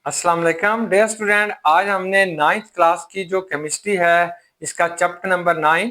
अस्सलाम वालेकुम dear student. आज हमने 9th क्लास की जो केमिस्ट्री है इसका chapter number 9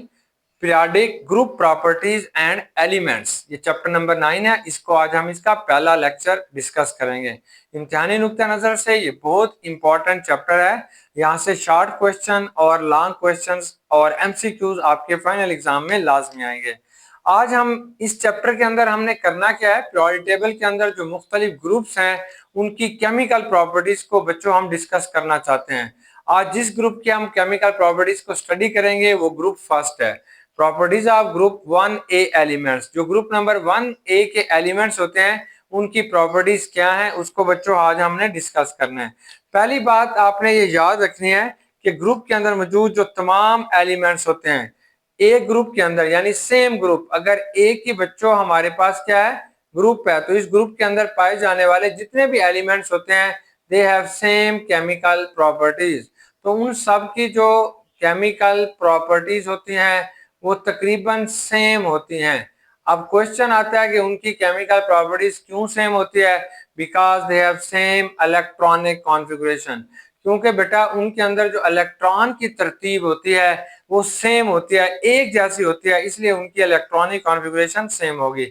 periodic group properties and elements, ये चैप्टर नंबर 9 है। इसको आज हम इसका पहला लेक्चर डिस्कस करेंगे। इम्तिहानी नुक्ता नजर से ये बहुत इंपॉर्टेंट चैप्टर है। यहाँ से शॉर्ट क्वेश्चन और लॉन्ग क्वेश्चंस और एमसीक्यूज आपके फाइनल एग्जाम में लाजमी आएंगे। आज हम इस चैप्टर के अंदर हमने करना क्या है, पीरियोडिक टेबल के अंदर जो मुख्तलिफ ग्रुप्स हैं उनकी केमिकल प्रॉपर्टीज को बच्चों हम डिस्कस करना चाहते हैं। आज जिस ग्रुप की हम केमिकल प्रॉपर्टीज को स्टडी करेंगे वो ग्रुप फर्स्ट है, properties of group 1A elements. जो ग्रुप नंबर 1A के एलिमेंट्स होते हैं उनकी प्रॉपर्टीज क्या है उसको बच्चों आज हमने डिस्कस करना है। पहली बात आपने ये याद रखनी है कि ग्रुप के अंदर मौजूद जो तमाम एलिमेंट्स होते हैं एक ग्रुप के अंदर, यानी सेम ग्रुप, अगर एक ही बच्चों हमारे पास क्या है ग्रुप है, तो इस ग्रुप के अंदर पाए जाने वाले जितने भी एलिमेंट्स होते हैं they have same chemical properties. तो उन सब की जो केमिकल प्रॉपर्टीज होती हैं वो तकरीबन सेम होती हैं। अब क्वेश्चन आता है कि उनकी केमिकल प्रॉपर्टीज क्यों सेम होती है? Because they have same electronic configuration. क्योंकि बेटा उनके अंदर जो इलेक्ट्रॉन की तरतीब होती है वो सेम होती है, एक जैसी होती है, इसलिए उनकी इलेक्ट्रॉनिक कॉन्फ़िगरेशन सेम होगी।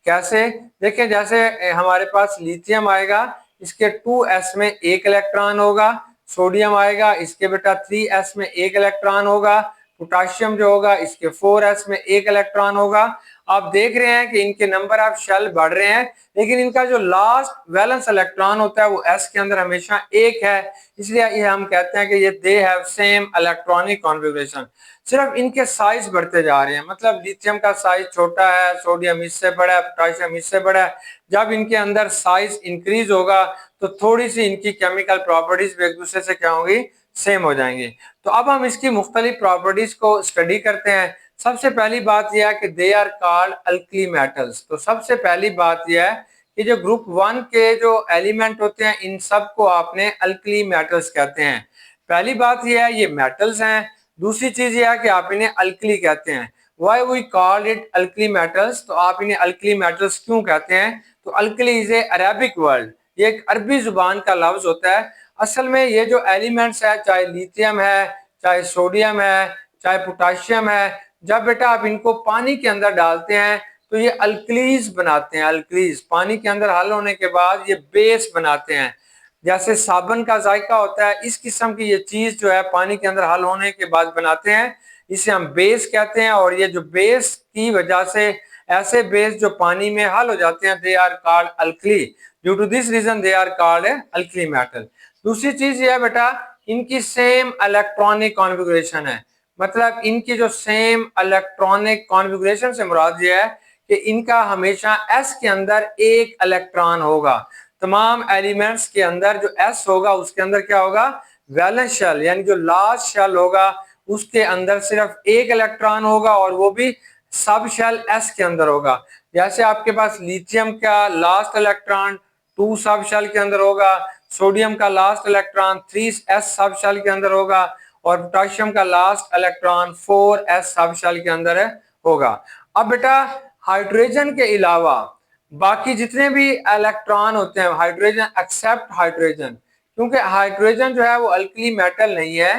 कैसे? देखिए, जैसे हमारे पास लिथियम आएगा, इसके 2s में एक इलेक्ट्रॉन होगा। सोडियम आएगा, इसके बेटा 3s में एक इलेक्ट्रॉन होगा। पोटाशियम जो होगा इसके 4s में एक इलेक्ट्रॉन होगा। आप देख रहे हैं कि इनके नंबर ऑफ शेल बढ़ रहे हैं, लेकिन इनका जो लास्ट वैलेंस इलेक्ट्रॉन होता है वो s के अंदर हमेशा एक है, इसलिए ये हम कहते हैं कि ये they have same electronic configuration. सिर्फ इनके साइज बढ़ते जा रहे हैं, मतलब लिथियम का साइज छोटा है, सोडियम इससे बड़ा है, पोटेशियम इससे बड़ा है। जब इनके अंदर साइज इंक्रीज होगा तो थोड़ी सी इनकी केमिकल प्रॉपर्टीज भी एक दूसरे से क्या होंगी, सेम हो जाएंगी। तो अब हम इसकी मुख्तलिफ प्रॉपर्टीज को स्टडी करते हैं। सबसे पहली बात यह है कि they are called alkali metals. तो सबसे पहली बात यह है कि जो ग्रुप 1 के जो एलिमेंट होते हैं इन सब को आपने अल्कली मेटल्स कहते हैं। पहली बात यह है ये मेटल्स हैं। दूसरी चीज यह है कि आप इन्हें अल्कली कहते हैं। Why we call it alkali metals? तो आप इन्हें अल्कली मेटल्स क्यों कहते हैं? तो alkali is a Arabic word, ये एक अरबी जुबान का लफ्ज होता है। असल में ये जो एलिमेंट्स है, चाहे लिथियम है, चाहे सोडियम है, चाहे पोटाशियम है, जब बेटा आप इनको पानी के अंदर डालते हैं तो ये अल्कलीज बनाते हैं। अल्कलीज पानी के अंदर हल होने के बाद ये बेस बनाते हैं। जैसे साबुन का जायका होता है, इस किस्म की ये चीज जो है पानी के अंदर हल होने के बाद बनाते हैं, इसे हम बेस कहते हैं। और ये जो बेस की वजह से ऐसे बेस जो पानी में हल हो जाते हैं they are called alkali. Due to this reason they are called alkali metal. दूसरी चीज ये है बेटा इनकी सेम इलेक्ट्रॉनिक कॉन्फ़िगरेशन है। मतलब इनकी जो सेम इलेक्ट्रॉनिक कॉन्फ़िगरेशन से मुराद ये है कि इनका हमेशा s के अंदर एक इलेक्ट्रॉन होगा। तमाम एलिमेंट्स के अंदर जो s होगा उसके अंदर क्या होगा, वैलेंस शेल, यानी जो लास्ट शेल होगा उसके अंदर सिर्फ एक इलेक्ट्रॉन होगा और वो भी सब शेल s के अंदर होगा। जैसे आपके पास लिथियम का लास्ट इलेक्ट्रॉन 2 सब शेल के अंदर होगा, सोडियम का लास्ट इलेक्ट्रॉन 3s सब शेल के अंदर होगा और पोटेशियम का लास्ट इलेक्ट्रॉन 4s सब शेल के अंदर होगा। अब बेटा हाइड्रोजन के अलावा बाकी जितने भी इलेक्ट्रॉन होते हैं, हाइड्रोजन एक्सेप्ट हाइड्रोजन, क्योंकि हाइड्रोजन जो है वो अल्कली मेटल नहीं है,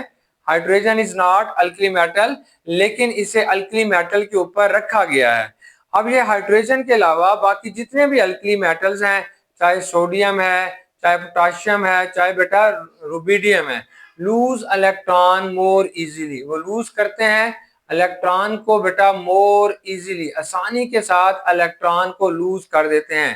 hydrogen is not alkali metal, लेकिन इसे अल्कली मेटल के ऊपर रखा गया है। अब ये हाइड्रोजन के अलावा बाकी जितने भी अल्कली मेटल्स हैं, चाहे सोडियम है, चाहे पोटाशियम है, चाहे बेटा रुबिडियम है, लूज इलेक्ट्रॉन मोर इजीली, वो लूज करते हैं इलेक्ट्रॉन को बेटा मोर इजीली, आसानी के साथ इलेक्ट्रॉन को लूज कर देते हैं।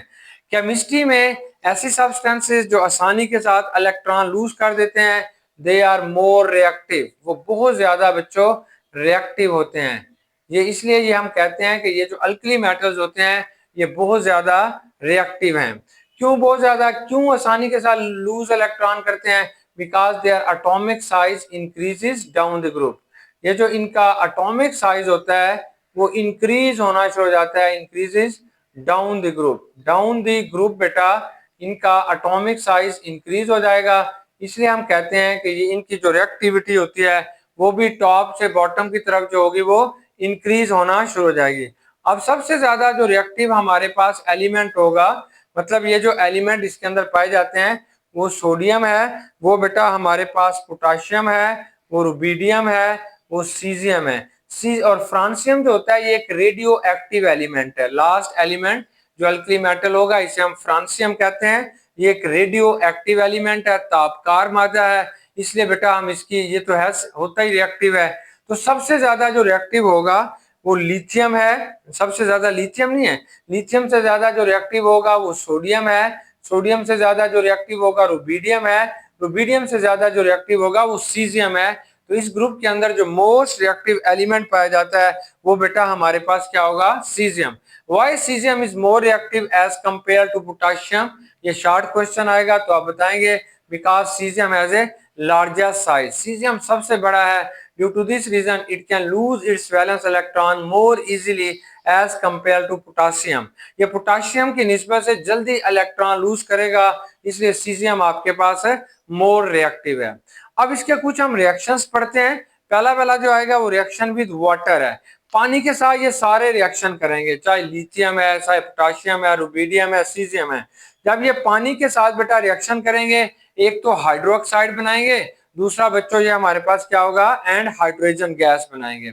केमिस्ट्री में ऐसी सब्सटेंसेस जो आसानी के साथ इलेक्ट्रॉन लूज कर देते हैं दे आर मोर रिएक्टिव, वो बहुत ज्यादा बच्चों रिएक्टिव होते हैं। ये इसलिए ये हम कहते हैं कि ये जो अल्कली मेटल्स होते हैं ये बहुत ज्यादा रिएक्टिव हैं। क्यों बहुत ज्यादा, क्यों आसानी के साथ लूज इलेक्ट्रॉन करते हैं? Because their atomic size increases down the group. ये जो इनका एटॉमिक साइज होता है वो इंक्रीज होना शुरू हो जाता है, increases down the group. Down the group बेटा इनका एटॉमिक साइज इंक्रीज हो जाएगा, इसलिए हम कहते हैं कि ये इनकी जो रिएक्टिविटी होती है वो भी टॉप से बॉटम की तरफ जो होगी वो इंक्रीज होना शुरू हो जाएगी। अब सबसे ज्यादा जो रिएक्टिव हमारे पास एलिमेंट होगा, मतलब ये जो एलिमेंट इसके अंदर पाए जाते हैं वो सोडियम है, वो बेटा हमारे पास पोटाशियम है, वो रुबीडियम है, वो सीजियम है। सी और फ्रांसियम जो होता है ये एक रेडियो एक्टिव एलिमेंट है। लास्ट एलिमेंट जो अल्कली मेटल होगा इसे हम फ्रांसियम कहते हैं। ये एक रेडियो एक्टिव एलिमेंट है, तापकार मादा है, इसलिए बेटा हम इसकी ये तो है होता ही रिएक्टिव है। तो सबसे ज्यादा जो रिएक्टिव होगा वो लिथियम है। सबसे ज्यादा लिथियम नहीं है, लिथियम से ज्यादा जो रिएक्टिव होगा वो सोडियम है। सोडियम से ज्यादा जो रिएक्टिव होगा रुबीडियम है। रुबीडियम से ज्यादा जो रिएक्टिव होगा वो सीजियम है। तो इस ग्रुप के अंदर जो मोस्ट रिएक्टिव एलिमेंट पाया जाता है वो बेटा हमारे पास क्या होगा, caesium. Why caesium is more reactive as compare to potassium? ये शॉर्ट क्वेश्चन आएगा तो आप बताएंगे because caesium has a larger size. Caesium सबसे बड़ा है। Due to this reason it can lose its valence electron more easily as compare to potassium. ये potassium की निस्बत से जल्दी इलेक्ट्रॉन लूज करेगा, इसलिए सीजियम आपके पास है मोर रिएक्टिव है। अब इसके कुछ हम रिएक्शंस पढ़ते हैं। पहला जो आएगा वो रिएक्शन विद वाटर है। पानी के साथ ये सारे रिएक्शन करेंगे, चाहे लिथियम है, चाहे पोटाशियम है, रुबीडियम है, सीजियम है। जब ये पानी के साथ बेटा रिएक्शन करेंगे, एक तो हाइड्रोक्साइड बनाएंगे, दूसरा बच्चों ये हमारे पास क्या होगा, एंड हाइड्रोजन गैस बनाएंगे।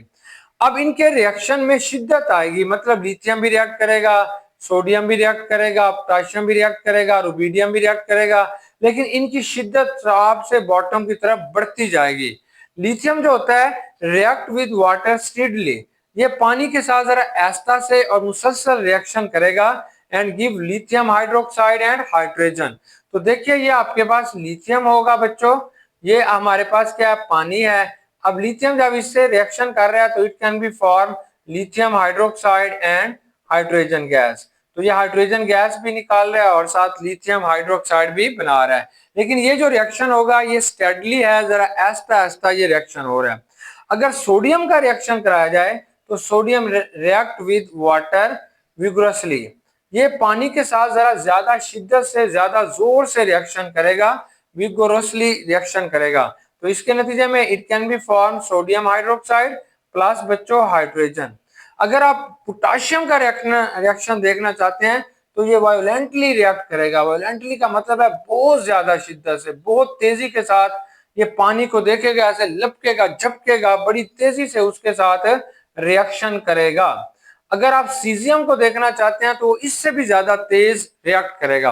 अब इनके रिएक्शन में शिद्दत आएगी, मतलब लिथियम भी रिएक्ट करेगा, सोडियम भी रिएक्ट करेगा, पोटाशियम भी रिएक्ट करेगा, रुबीडियम भी रिएक्ट करेगा, लेकिन इनकी शिद्दत टॉप से बॉटम की तरफ बढ़ती जाएगी। लिथियम जो होता है रिएक्ट विद वाटर स्पीडली, ये पानी के साथ जरा आस्था से और मुसलसल रिएक्शन करेगा and give lithium hydroxide and hydrogen. तो देखिए ये आपके पास लिथियम होगा बच्चों, ये हमारे पास क्या है, पानी है। अब लिथियम जब इससे रिएक्शन कर रहा है तो it can be form lithium hydroxide and hydrogen gas. तो ये हाइड्रोजन गैस भी निकाल रहा है और साथ लिथियम हाइड्रोक्साइड भी बना रहा है। लेकिन ये जो रिएक्शन होगा ये स्टेडली है, जरा आहिस्ता आहिस्ता ये रिएक्शन हो रहा है। अगर सोडियम का रिएक्शन कराया जाए तो सोडियम रिएक्ट विद वाटर विग्रोसली, ये पानी के साथ जरा ज्यादा शिद्दत से, ज्यादा जोर से रिएक्शन करेगा, विगोरसली रिएक्शन करेगा। तो इसके नतीजे में it can be form sodium hydroxide plus बच्चों हाइड्रोजन। अगर आप पोटाशियम का रिएक्शन देखना चाहते हैं तो ये वायोलेंटली रिएक्ट करेगा। वायोलेंटली का मतलब है बहुत ज्यादा शिद्दत से, बहुत तेजी के साथ ये पानी को देखेगा, ऐसे लपकेगा, झपकेगा, बड़ी तेजी से उसके साथ रिएक्शन करेगा। अगर आप सीजियम को देखना चाहते हैं तो इससे भी ज्यादा तेज रिएक्ट करेगा।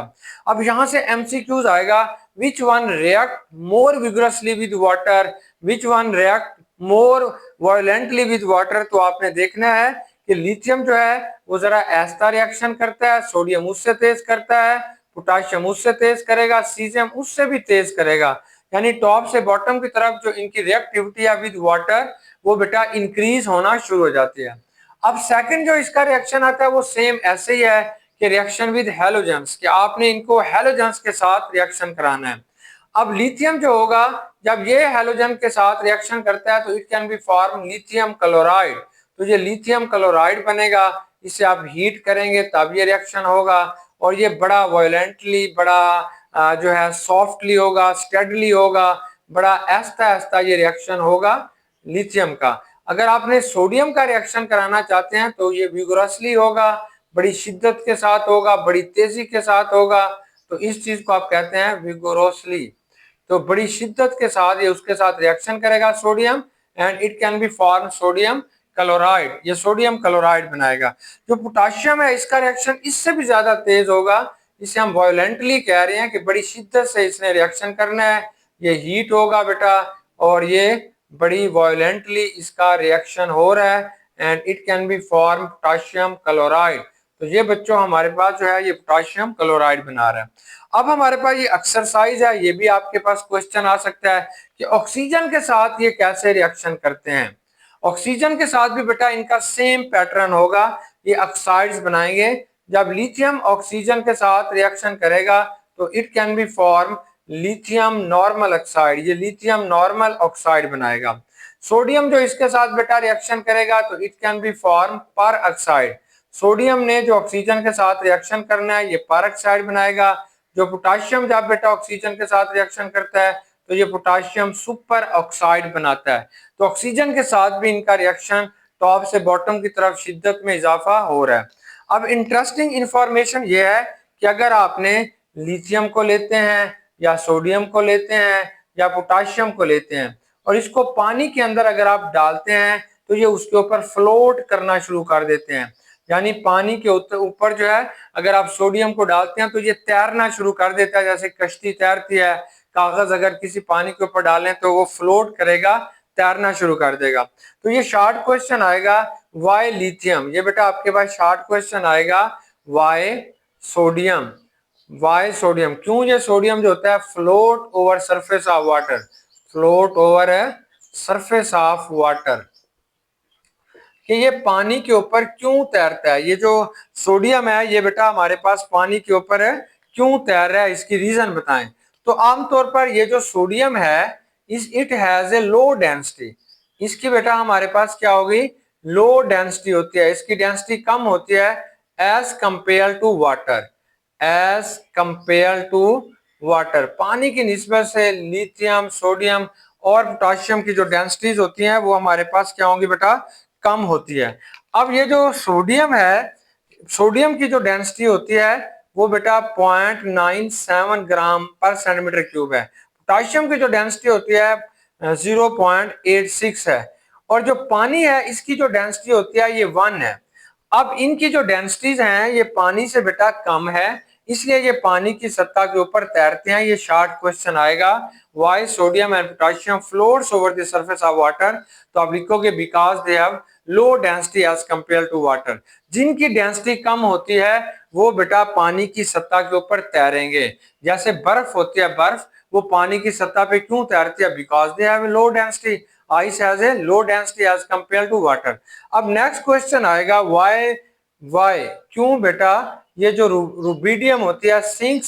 अब यहां से एमसीक्यूज आएगा, which one react more vigorously with water, which one react more violently with water. तो आपने देखना है कि लिथियम जो है वो जरा आहिस्ता रिएक्शन करता है, सोडियम उससे तेज करता है, पोटाशियम उससे तेज करेगा, सीजियम उससे भी तेज करेगा। यानी टॉप से बॉटम की तरफ जो इनकी रिएक्टिविटी है विद वाटर वो बेटा इंक्रीज होना शुरू हो जाती है। अब सेकंड जो इसका रिएक्शन आता है वो सेम ऐसे ही है कि रिएक्शन विद हैलोजेंस, कि आपने इनको हैलोजेंस के साथ रिएक्शन कराना है। अब लिथियम जो होगा जब ये हैलोजन के साथ रिएक्शन करता है तो it can be form lithium chloride. तो ये लिथियम क्लोराइड बनेगा, इसे आप हीट करेंगे तब ये रिएक्शन होगा, और ये बड़ा वायलेंटली, बड़ा जो है सॉफ्टली होगा, स्टेडली होगा, बड़ा आहिस्ता आहिस्ता ये रिएक्शन होगा लिथियम का। अगर आपने सोडियम का रिएक्शन कराना चाहते हैं तो ये विगोरसली होगा, बड़ी शिद्दत के साथ होगा, बड़ी तेजी के साथ होगा। तो इस चीज को आप कहते हैं विगोरसली। तो बड़ी शिद्दत के साथ ये उसके साथ रिएक्शन करेगा sodium, and it can be form sodium chloride, ये सोडियम क्लोराइड बनाएगा। जो पोटाशियम है इसका रिएक्शन इससे भी ज्यादा तेज होगा, इसे हम वायलेंटली कह रहे हैं कि बड़ी शिद्दत से इसने रिएक्शन करना है, ये हीट होगा बेटा, और ये बड़ी वायलेंटली इसका रिएक्शन हो रहा है, and it can be form potassium chloride. तो ये बच्चों हमारे पास जो है ये पोटाशियम क्लोराइड बना रहा है। अब हमारे पास ये एक्सरसाइज है, ये भी आपके पास क्वेश्चन आ सकता है कि ऑक्सीजन के साथ ये कैसे रिएक्शन करते हैं। ऑक्सीजन के साथ भी बेटा इनका सेम पैटर्न होगा, ये ऑक्साइड्स बनाएंगे। जब लिथियम ऑक्सीजन के साथ रिएक्शन करेगा तो it can be form lithium normal oxide, ये लिथियम नॉर्मल ऑक्साइड बनाएगा। सोडियम जो इसके साथ बेटा रिएक्शन करेगा तो इट कैन बी फॉर्म पर ऑक्साइड। सोडियम ने जो ऑक्सीजन के साथ रिएक्शन करना है ये पर ऑक्साइड बनाएगा। जो पोटाशियम जब बेटा ऑक्सीजन के साथ रिएक्शन करता है तो ये पोटाशियम सुपर ऑक्साइड बनाता है। तो ऑक्सीजन के साथ भी इनका रिएक्शन टॉप से बॉटम की तरफ शिद्दत में इजाफा हो रहा है। अब इंटरेस्टिंग इंफॉर्मेशन ये है कि अगर आपने लिथियम को लेते हैं, या सोडियम को लेते हैं या पोटाशियम को लेते हैं, और इसको पानी के अंदर अगर आप डालते हैं तो ये उसके ऊपर फ्लोट करना शुरू कर देते हैं। यानी पानी के ऊपर जो है अगर आप सोडियम को डालते हैं तो ये तैरना शुरू कर देता है, जैसे कश्ती तैरती है। कागज अगर किसी पानी के ऊपर डालें तो वो फ्लोट करेगा, तैरना शुरू कर देगा। तो ये शॉर्ट क्वेश्चन आएगा वाई लिथियम, ये बेटा आपके पास शॉर्ट क्वेश्चन आएगा वाई सोडियम। वाई सोडियम, क्यों ये सोडियम जो होता है float over surface of water, float over surface of water, कि ये पानी के ऊपर क्यों तैरता है। ये जो सोडियम है ये बेटा हमारे पास पानी के ऊपर है, क्यों तैर रहा है, इसकी रीजन बताएं। तो आमतौर पर ये जो सोडियम है it has a low density, इसकी बेटा हमारे पास क्या होगी, लो डेंसिटी होती है, इसकी डेंसिटी कम होती है as compare to water, as compare to water. पानी की निस्बत से लिथियम, सोडियम और पोटाशियम की जो डेंसिटीज होती हैं वो हमारे पास क्या होंगी बेटा, कम होती है। अब ये जो सोडियम है, सोडियम की जो डेंसिटी होती है वो बेटा 0.97 ग्राम पर सेंटीमीटर क्यूब है। पोटाशियम की जो डेंसिटी होती है 0.86 है, और जो पानी है इसकी जो डेंसिटी होती है ये 1 है। अब इनकी जो डेंसिटीज हैं ये पानी से बेटा कम है, इसलिए ये पानी की सतह के ऊपर तैरते हैं। ये शॉर्ट क्वेश्चन आएगा why sodium and potassium floats over the surface of water. तो आप लिखोगे because they have low density as compare to water. जिनकी डेंसिटी कम होती है वो बेटा पानी की सतह के ऊपर तैरेंगे। जैसे बर्फ होती है, बर्फ वो पानी की सतह पे क्यों तैरती है, because they have low density, ice has a low density as compare to water. अब नेक्स्ट क्वेश्चन आएगा व्हाई, व्हाई क्यों बेटा ये जो रुबिडियम होती है सिंक्स,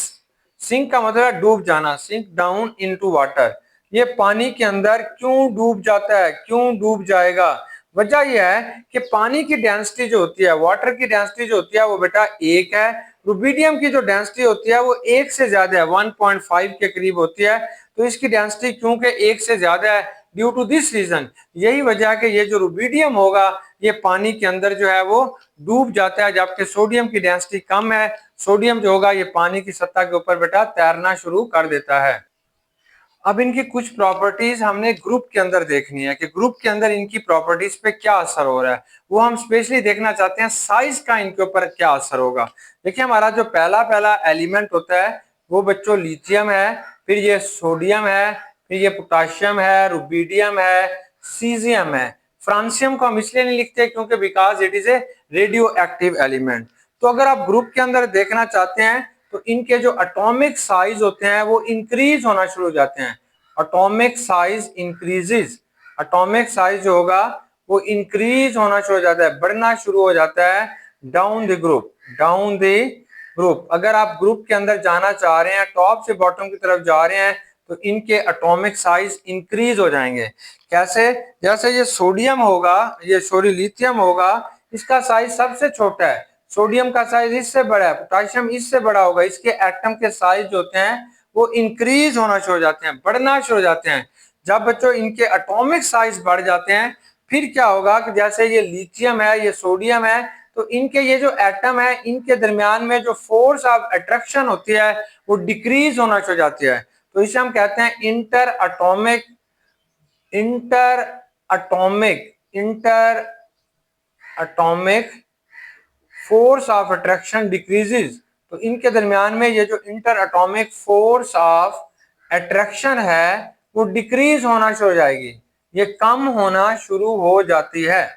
सिंक का मतलब है डूब जाना, सिंक डाउन इनटू वाटर, ये पानी के अंदर क्यों डूब जाता है, क्यों डूब जाएगा। वजह यह है कि पानी की डेंसिटी जो होती है, वाटर की डेंसिटी जो होती है वो बेटा 1 है, रुबिडियम की जो डेंसिटी होती है वो 1 से ज्यादा है, 1.5 के करीब होती है। तो इसकी डेंसिटी क्योंकि 1 से ज्यादा है, ड्यू टू दिस रीजन, यही वजह है कि ये जो रुबिडियम होगा ये पानी के अंदर जो है वो डूब जाता है, जबकि सोडियम की डेंसिटी कम है। सोडियम जो होगा ये पानी की सतह के ऊपर बेटा तैरना शुरू कर देता है। अब इनकी कुछ प्रॉपर्टीज हमने ग्रुप के अंदर देखनी है कि ग्रुप के अंदर इनकी प्रॉपर्टीज पे क्या असर हो रहा है, वो हम स्पेशली देखना चाहते हैं साइज का इनके ऊपर क्या असर होगा। देखिए हमारा जो पहला पहला एलिमेंट होता है वो बच्चों लिथियम है, फिर ये सोडियम है, फिर ये पोटाशियम है, रुबिडियम है, सीजियम है। फ्रांसियम को हम इसलिए नहीं लिखते क्योंकि because it is a radio active element. तो अगर आप ग्रुप के अंदर देखना चाहते हैं तो इनके जो एटॉमिक साइज होते हैं वो इंक्रीज होना शुरू हो जाते हैं, atomic size increases, atomic size जो होगा वो इंक्रीज होना शुरू हो जाता है, बढ़ना शुरू हो जाता है down the group, down the group. अगर आप ग्रुप के अंदर जाना चाह रहे हैं, टॉप से बॉटम की तरफ जा रहे हैं, तो इनके एटॉमिक साइज इंक्रीज हो जाएंगे। कैसे, जैसे ये सोडियम होगा, ये सॉरी लिथियम होगा, इसका साइज सबसे छोटा है, सोडियम का साइज इससे बड़ा है, पोटाशियम इससे बड़ा होगा, इसके एटम के साइज जो होते हैं वो इंक्रीज होना शुरू हो जाते हैं, बढ़ना शुरू हो जाते हैं। जब बच्चों इनके एटॉमिक साइज बढ़ जाते हैं फिर क्या होगा कि जैसे ये लिथियम है, ये सोडियम है, तो इनके ये जो एटम है इनके दरमियान में जो फोर्स ऑफ अट्रैक्शन होती है वो डिक्रीज होना शुरू हो जाती है। तो इसे हम कहते हैं inter atomic, inter atomic, inter atomic force of attraction decreases. तो इनके दरमियान में ये जो inter atomic force of attraction है वो डिक्रीज होना शुरू हो जाएगी, ये कम होना शुरू हो जाती है।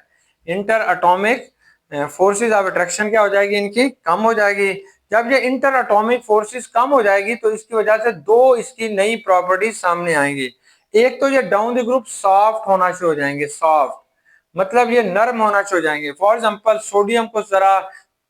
Inter atomic forces of attraction क्या हो जाएगी, इनकी कम हो जाएगी। जब ये इंटर एटॉमिक फोर्सेस कम हो जाएगी तो इसकी वजह से दो इसकी नई प्रॉपर्टीज सामने आएंगी। एक तो ये डाउन द ग्रुप सॉफ्ट होना शुरू हो जाएंगे, सॉफ्ट मतलब ये नर्म होना शुरू हो जाएंगे। फॉर एग्जांपल सोडियम को जरा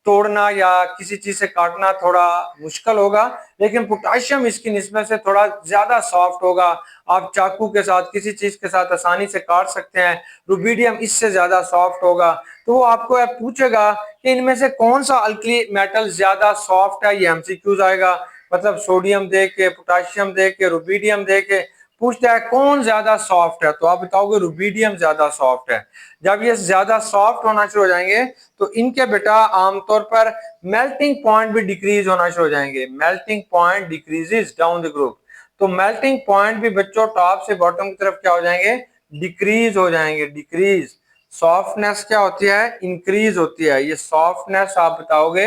तोड़ना या किसी चीज से काटना थोड़ा मुश्किल होगा, लेकिन पोटाशियम इसकी निस्बत से थोड़ा ज्यादा सॉफ्ट होगा, आप चाकू के साथ किसी चीज के साथ आसानी से काट सकते हैं। रुबिडियम इससे ज्यादा सॉफ्ट होगा। तो वो आपको पूछेगा कि इनमें से कौन सा अल्कली मेटल ज्यादा सॉफ्ट है, ये एमसीक्यूज आएगा, मतलब सोडियम दे के, पोटाशियम दे के, रुबिडियम दे के पूछता है कौन ज्यादा सॉफ्ट है, तो आप बताओगे रुबिडियम ज्यादा सॉफ्ट है। जब ये ज्यादा सॉफ्ट होना शुरू हो जाएंगे तो इनके बेटा आमतौर पर मेल्टिंग पॉइंट भी डिक्रीज होना शुरू हो जाएंगे, melting point decreases down the group. तो मेल्टिंग पॉइंट भी बच्चों टॉप से बॉटम की तरफ क्या हो जाएंगे, डिक्रीज हो जाएंगे, डिक्रीज। सॉफ्टनेस क्या होती है, इंक्रीज होती है। ये सॉफ्टनेस आप बताओगे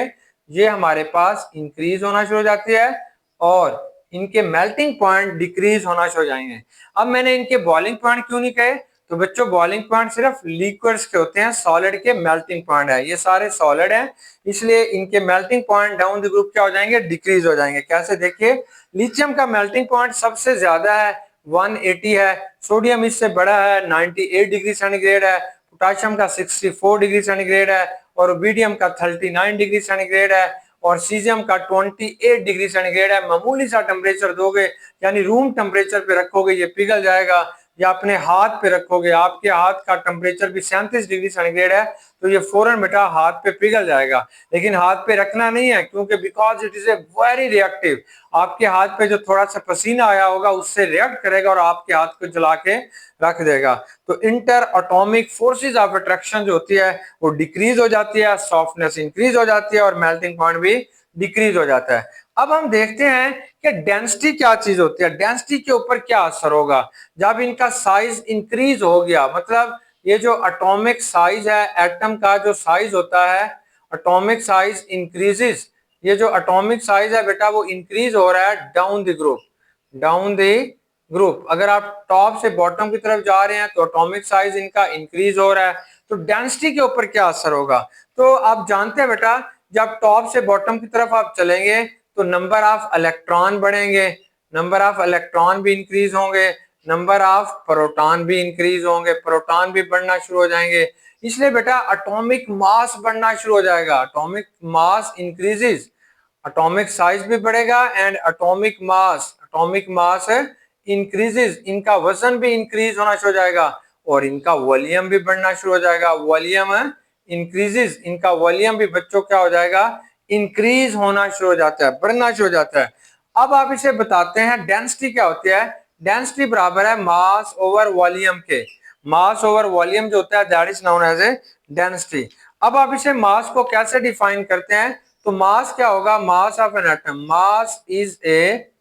ये हमारे पास इंक्रीज होना शुरू हो जाती है और इनके मेल्टिंग पॉइंट डिक्रीज होना शुरू हो जाएंगे। अब मैंने इनके बॉइलिंग पॉइंट क्यों नहीं कहे, तो बच्चों बॉइलिंग पॉइंट सिर्फ लिक्विड्स के होते हैं, सॉलिड के मेल्टिंग पॉइंट है, ये सारे सॉलिड हैं, इसलिए इनके melting point down the group क्या हो जाएंगे, डिक्रीज हो जाएंगे। कैसे, देखिए लिथियम का मेल्टिंग पॉइंट सबसे ज्यादा है 180 है, सोडियम इससे बड़ा है 98 डिग्री सेंटीग्रेड है, पोटाशियम का 64 डिग्री सेंटीग्रेड है और रुबिडियम का 39 डिग्री सेंटीग्रेड है और सीजियम का 28 डिग्री सेंटीग्रेड है। मामूली सा टेम्परेचर दोगे यानी रूम टेम्परेचर पे रखोगे ये पिघल जाएगा, या अपने हाथ पे रखोगे, आपके हाथ का टेम्परेचर भी 37 डिग्री सेंटीग्रेड है तो ये फौरन बेटा हाथ पे पिघल जाएगा। लेकिन हाथ पे रखना नहीं है क्योंकि because it is a very reactive, आपके हाथ पे जो थोड़ा सा पसीना आया होगा उससे रिएक्ट करेगा और आपके हाथ को जला के रख देगा। तो inter atomic forces of attraction जो होती है वो डिक्रीज हो जाती है, सॉफ्टनेस इंक्रीज हो जाती है और मेल्टिंग पॉइंट भी डिक्रीज हो जाता है। अब हम देखते हैं कि डेंसिटी क्या चीज होती है, डेंसिटी के ऊपर क्या असर होगा जब इनका साइज इंक्रीज हो गया। मतलब ये जो एटॉमिक साइज है, एटम का जो साइज होता है, एटॉमिक साइज इंक्रीजेस, ये जो एटॉमिक साइज है बेटा वो इंक्रीज हो रहा है down the group, down the group. अगर आप टॉप से बॉटम की तरफ जा रहे हैं तो एटॉमिक साइज इनका इंक्रीज हो रहा है, तो डेंसिटी के ऊपर क्या असर होगा। तो आप जानते हैं बेटा जब टॉप से बॉटम की तरफ आप चलेंगे तो नंबर ऑफ इलेक्ट्रॉन बढ़ेंगे, नंबर ऑफ इलेक्ट्रॉन भी इंक्रीज होंगे, नंबर ऑफ प्रोटॉन भी इंक्रीज होंगे, प्रोटॉन भी बढ़ना शुरू हो जाएंगे। इसलिए बेटा एटॉमिक मास बढ़ना शुरू हो जाएगा, atomic mass increases, atomic size भी बढ़ेगा एंड एटॉमिक मास इंक्रीजेस, इनका वजन भी इंक्रीज होना शुरू हो जाएगा और इनका वॉल्यूम भी बढ़ना शुरू हो जाएगा। वॉल्यूम इंक्रीजेस, इनका वॉल्यूम भी बच्चों क्या हो जाएगा, इंक्रीज होना शुरू हो जाता है, बढ़ना शुरू हो जाता है। अब आप इसे बताते हैं डेंसिटी क्या होती है। डेंसिटी बराबर है मास ओवर वॉल्यूम के, मास ओवर वॉल्यूम जो होता है that is known as a density. अब आप इसे मास को कैसे डिफाइन करते हैं, तो मास क्या होगा, mass of an atom, mass is a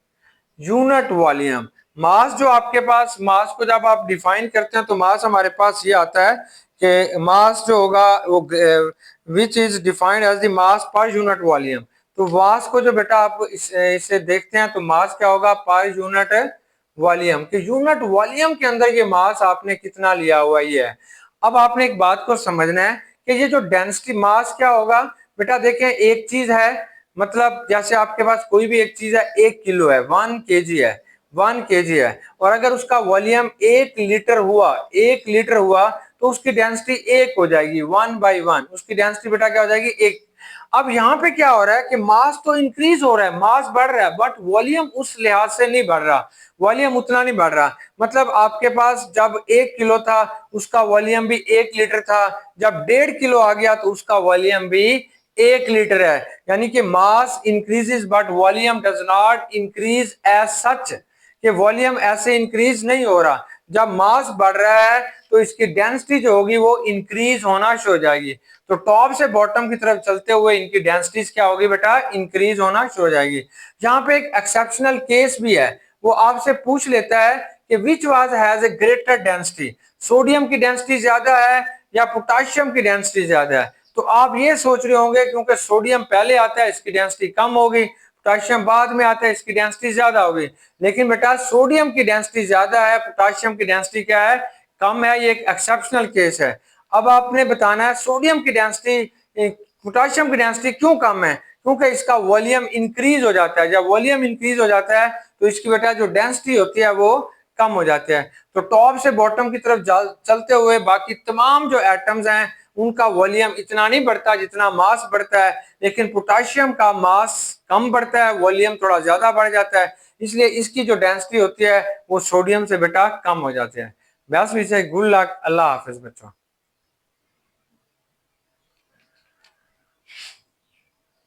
unit volume. Mass जो आपके पास, मास को जब आप डिफाइन करते हैं तो मास हमारे पास ये आता है कि मास जो होगा वो which is defined as the mass per unit volume. तो मास को जो बेटा आप इसे देखते हैं तो मास क्या होगा, पर यूनिट वॉल्यूम, के यूनिट वॉल्यूम के अंदर ये मास आपने कितना लिया हुआ ये है। अब आपने एक बात को समझना है कि ये जो डेंसिटी मास क्या होगा बेटा, देखें एक चीज है, मतलब जैसे आपके पास कोई भी एक चीज है, 1 किलो है, 1 kg है, 1 kg है, और अगर उसका वॉल्यूम 1 लीटर हुआ, 1 लीटर हुआ तो उसकी डेंसिटी 1 हो जाएगी, 1/1 उसकी डेंसिटी बेटा क्या हो जाएगी, 1। अब यहाँ पे क्या हो रहा है कि मास तो इंक्रीज हो रहा है, मास बढ़ रहा है, बट वॉल्यूम उस लिहाज से नहीं बढ़ रहा, वॉल्यूम उतना नहीं बढ़ रहा। मतलब आपके पास जब 1 किलो था उसका वॉल्यूम भी 1 लीटर था, जब 1.5 किलो आ गया तो उसका वॉल्यूम भी 1 लीटर है। यानी कि mass increases but volume does not increase as such, कि वॉल्यूम ऐसे इंक्रीज नहीं हो रहा। जब मास बढ़ रहा है तो इसकी डेंसिटी जो होगी वो इंक्रीज होना शुरू हो जाएगी। तो टॉप से बॉटम की तरफ चलते हुए इनकी डेंसिटीज क्या होगी बेटा, इंक्रीज होना शुरू हो जाएगी। यहाँ पे एक एक्सेप्शनल केस भी है, वो आपसे पूछ लेता है कि which was has a greater density, sodium की डेंसिटी ज्यादा है या पोटाशियम की डेंसिटी ज्यादा है। तो आप ये सोच रहे होंगे क्योंकि सोडियम पहले आता है इसकी डेंसिटी कम होगी, पोटाशियम बाद में आता है इसकी डेंसिटी ज्यादा होगी। लेकिन बेटा सोडियम की डेंसिटी ज्यादा है, पोटाशियम की डेंसिटी क्या है, कम है, ये एक एक्सेप्शनल केस है। अब आपने बताना है सोडियम की डेंसिटी पोटाशियम की डेंसिटी क्यों कम है, क्योंकि इसका वॉल्यूम इंक्रीज हो जाता है। जब वॉल्यूम इंक्रीज हो जाता है तो इसकी बेटा जो डेंसिटी होती है वो कम हो जाती है। तो टॉप से बॉटम की तरफ चलते हुए बाकी तमाम जो एटम्स हैं उनका वॉल्यूम इतना नहीं बढ़ता जितना मास बढ़ता है, लेकिन पोटाशियम का मास कम बढ़ता है, वॉल्यूम थोड़ा ज्यादा बढ़ जाता है, इसलिए इसकी जो डेंसिटी होती है वो सोडियम से बेटा कम हो जाती है। बस विषय, गुड लक, अल्लाह हाफिज बच्चों।